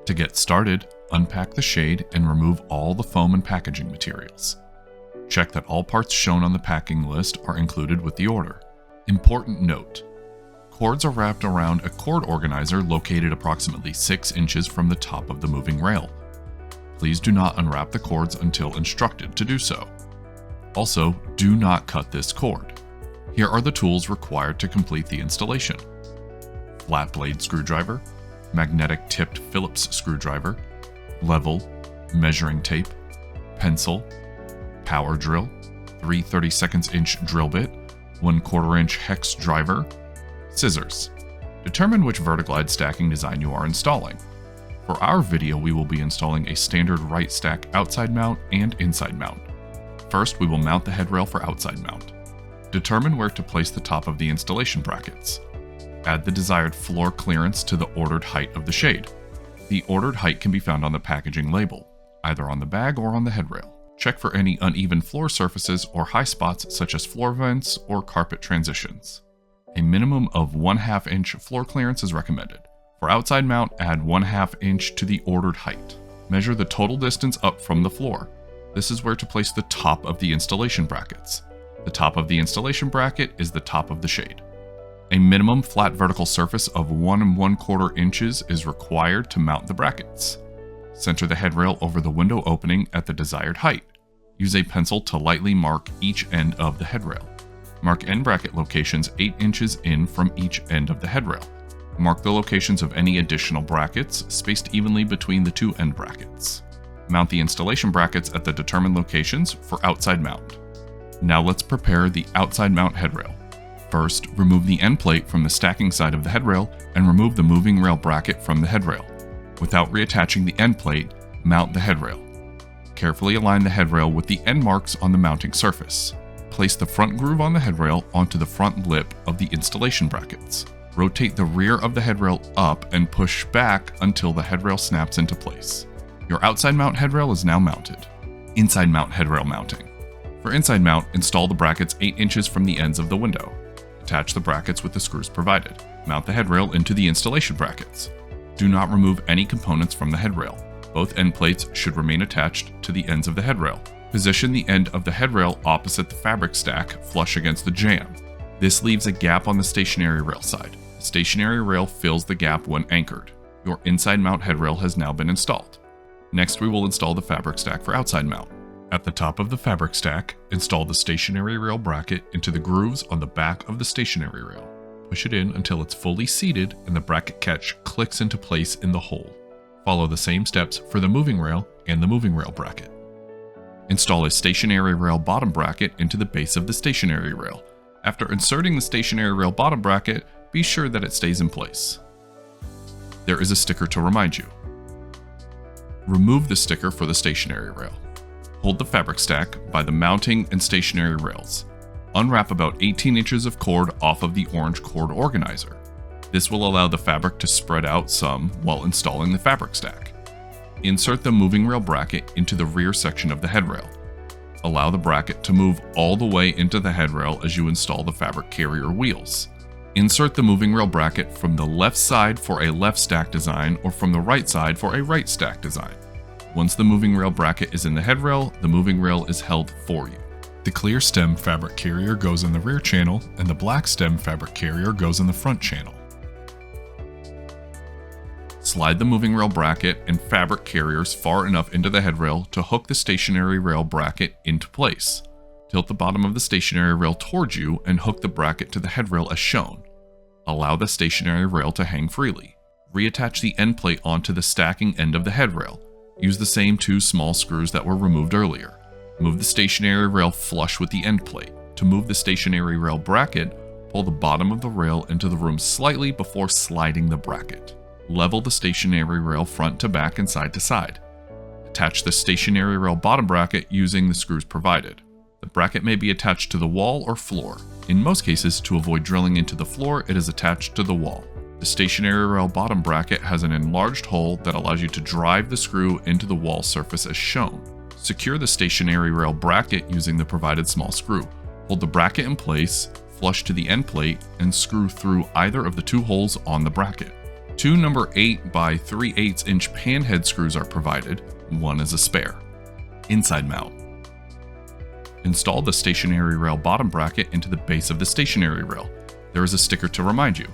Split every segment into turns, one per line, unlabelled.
To get started, unpack the shade and remove all the foam and packaging materials. Check that all parts shown on the packing list are included with the order. Important note: cords are wrapped around a cord organizer located approximately 6 inches from the top of the moving rail. Please do not unwrap the cords until instructed to do so. Also, do not cut this cord. Here are the tools required to complete the installation: flat blade screwdriver, magnetic tipped Phillips screwdriver, level, measuring tape, pencil, power drill, 3 32/2 inch drill bit, 1/4 inch hex driver, scissors. Determine which Vertiglide stacking design you are installing. For our video, we will be installing a standard right stack outside mount and inside mount. First, we will mount the headrail for outside mount. Determine where to place the top of the installation brackets. Add the desired floor clearance to the ordered height of the shade. The ordered height can be found on the packaging label, either on the bag or on the headrail. Check for any uneven floor surfaces or high spots such as floor vents or carpet transitions. A minimum of 1/2 inch floor clearance is recommended. For outside mount, add 1/2 inch to the ordered height. Measure the total distance up from the floor. This is where to place the top of the installation brackets. The top of the installation bracket is the top of the shade. A minimum flat vertical surface of 1 1/4 inches is required to mount the brackets. Center the headrail over the window opening at the desired height. Use a pencil to lightly mark each end of the headrail. Mark end bracket locations 8 inches in from each end of the headrail. Mark the locations of any additional brackets, spaced evenly between the 2 end brackets. Mount the installation brackets at the determined locations for outside mount. Now let's prepare the outside mount headrail. First, remove the end plate from the stacking side of the headrail and remove the moving rail bracket from the headrail. Without reattaching the end plate, mount the headrail. Carefully align the headrail with the end marks on the mounting surface. Place the front groove on the headrail onto the front lip of the installation brackets. Rotate the rear of the headrail up and push back until the headrail snaps into place. Your outside mount headrail is now mounted. Inside mount headrail mounting. For inside mount, install the brackets 8 inches from the ends of the window. Attach the brackets with the screws provided. Mount the headrail into the installation brackets. Do not remove any components from the headrail. Both end plates should remain attached to the ends of the headrail. Position the end of the headrail opposite the fabric stack, flush against the jamb. This leaves a gap on the stationary rail side. The stationary rail fills the gap when anchored. Your inside mount headrail has now been installed. Next, we will install the fabric stack for outside mount. At the top of the fabric stack, install the stationary rail bracket into the grooves on the back of the stationary rail. Push it in until it's fully seated and the bracket catch clicks into place in the hole. Follow the same steps for the moving rail and the moving rail bracket. Install a stationary rail bottom bracket into the base of the stationary rail. After inserting the stationary rail bottom bracket, be sure that it stays in place. There is a sticker to remind you. Remove the sticker for the stationary rail. Hold the fabric stack by the mounting and stationary rails. Unwrap about 18 inches of cord off of the orange cord organizer. This will allow the fabric to spread out some while installing the fabric stack. Insert the moving rail bracket into the rear section of the headrail. Allow the bracket to move all the way into the headrail as you install the fabric carrier wheels. Insert the moving rail bracket from the left side for a left stack design or from the right side for a right stack design. Once the moving rail bracket is in the headrail, the moving rail is held for you. The clear stem fabric carrier goes in the rear channel and the black stem fabric carrier goes in the front channel. Slide the moving rail bracket and fabric carriers far enough into the headrail to hook the stationary rail bracket into place. Tilt the bottom of the stationary rail towards you and hook the bracket to the headrail as shown. Allow the stationary rail to hang freely. Reattach the end plate onto the stacking end of the headrail. Use the same 2 small screws that were removed earlier. Move the stationary rail flush with the end plate. To move the stationary rail bracket, pull the bottom of the rail into the room slightly before sliding the bracket. Level the stationary rail front to back and side to side. Attach the stationary rail bottom bracket using the screws provided. The bracket may be attached to the wall or floor. In most cases, to avoid drilling into the floor, it is attached to the wall. The stationary rail bottom bracket has an enlarged hole that allows you to drive the screw into the wall surface as shown. Secure the stationary rail bracket using the provided small screw. Hold the bracket in place, flush to the end plate, and screw through either of the 2 holes on the bracket. Two number 8 by 3/8 inch pan head screws are provided, one is a spare. Inside mount. Install the stationary rail bottom bracket into the base of the stationary rail. There is a sticker to remind you.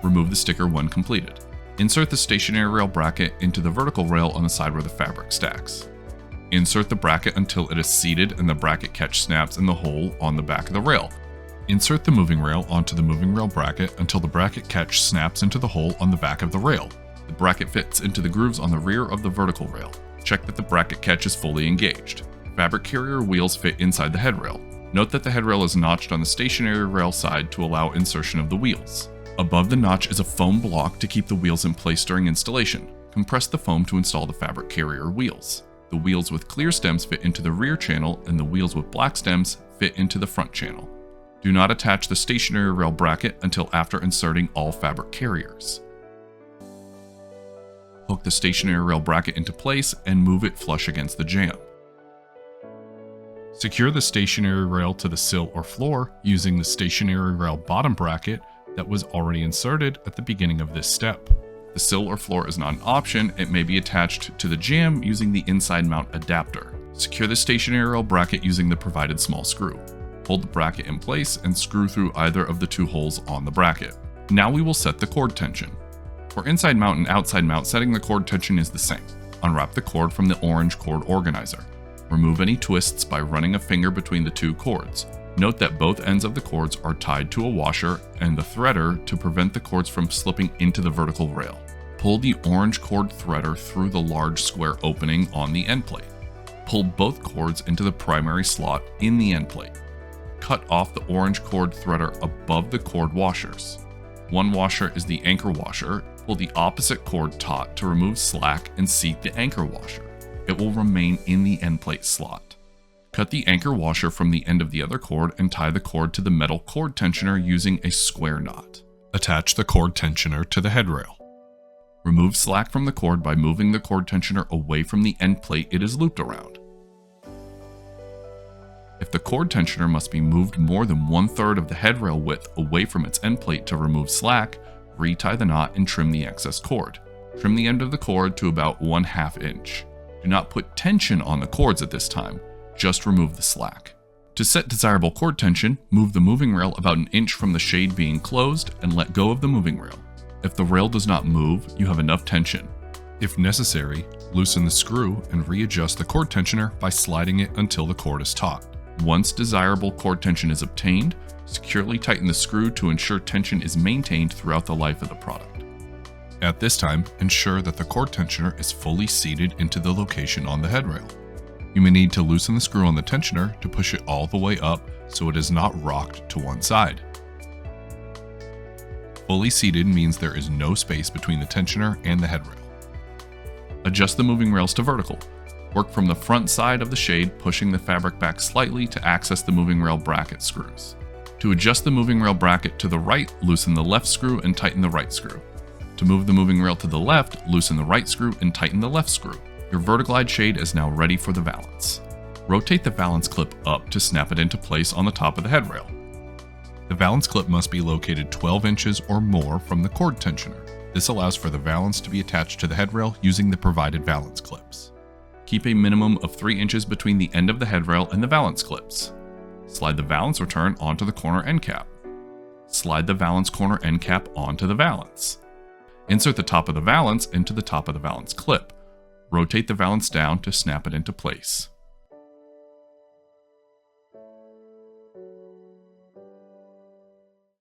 Remove the sticker when completed. Insert the stationary rail bracket into the vertical rail on the side where the fabric stacks. Insert the bracket until it is seated and the bracket catch snaps in the hole on the back of the rail. Insert the moving rail onto the moving rail bracket until the bracket catch snaps into the hole on the back of the rail. The bracket fits into the grooves on the rear of the vertical rail. Check that the bracket catch is fully engaged. Fabric carrier wheels fit inside the headrail. Note that the headrail is notched on the stationary rail side to allow insertion of the wheels. Above the notch is a foam block to keep the wheels in place during installation. Compress the foam to install the fabric carrier wheels. The wheels with clear stems fit into the rear channel and the wheels with black stems fit into the front channel. Do not attach the stationary rail bracket until after inserting all fabric carriers. Hook the stationary rail bracket into place and move it flush against the jamb. Secure the stationary rail to the sill or floor using the stationary rail bottom bracket that was already inserted at the beginning of this step. The sill or floor is not an option, it may be attached to the jamb using the inside mount adapter. Secure the stationary rail bracket using the provided small screw. Hold the bracket in place and screw through either of the two holes on the bracket. Now we will set the cord tension. For inside mount and outside mount, setting the cord tension is the same. Unwrap the cord from the orange cord organizer. Remove any twists by running a finger between the two cords. Note that both ends of the cords are tied to a washer and the threader to prevent the cords from slipping into the vertical rail. Pull the orange cord threader through the large square opening on the end plate. Pull both cords into the primary slot in the end plate. Cut off the orange cord threader above the cord washers. One washer is the anchor washer. Pull the opposite cord taut to remove slack and seat the anchor washer. It will remain in the end plate slot. Cut the anchor washer from the end of the other cord and tie the cord to the metal cord tensioner using a square knot. Attach the cord tensioner to the headrail. Remove slack from the cord by moving the cord tensioner away from the end plate it is looped around. If the cord tensioner must be moved more than 1/3 of the headrail width away from its end plate to remove slack, retie the knot and trim the excess cord. Trim the end of the cord to about 1/2 inch. Do not put tension on the cords at this time, just remove the slack. To set desirable cord tension, move the moving rail about 1 inch from the shade being closed and let go of the moving rail. If the rail does not move, you have enough tension. If necessary, loosen the screw and readjust the cord tensioner by sliding it until the cord is taut. Once desirable cord tension is obtained, securely tighten the screw to ensure tension is maintained throughout the life of the product. At this time, ensure that the cord tensioner is fully seated into the location on the headrail. You may need to loosen the screw on the tensioner to push it all the way up so it is not rocked to one side. Fully seated means there is no space between the tensioner and the headrail. Adjust the moving rails to vertical. Work from the front side of the shade, pushing the fabric back slightly to access the moving rail bracket screws. To adjust the moving rail bracket to the right, loosen the left screw and tighten the right screw. To move the moving rail to the left, loosen the right screw and tighten the left screw. Your Vertiglide shade is now ready for the valance. Rotate the valance clip up to snap it into place on the top of the headrail. The valance clip must be located 12 inches or more from the cord tensioner. This allows for the valance to be attached to the headrail using the provided valance clips. Keep a minimum of 3 inches between the end of the headrail and the valance clips. Slide the valance return onto the corner end cap. Slide the valance corner end cap onto the valance. Insert the top of the valance into the top of the valance clip. Rotate the valance down to snap it into place.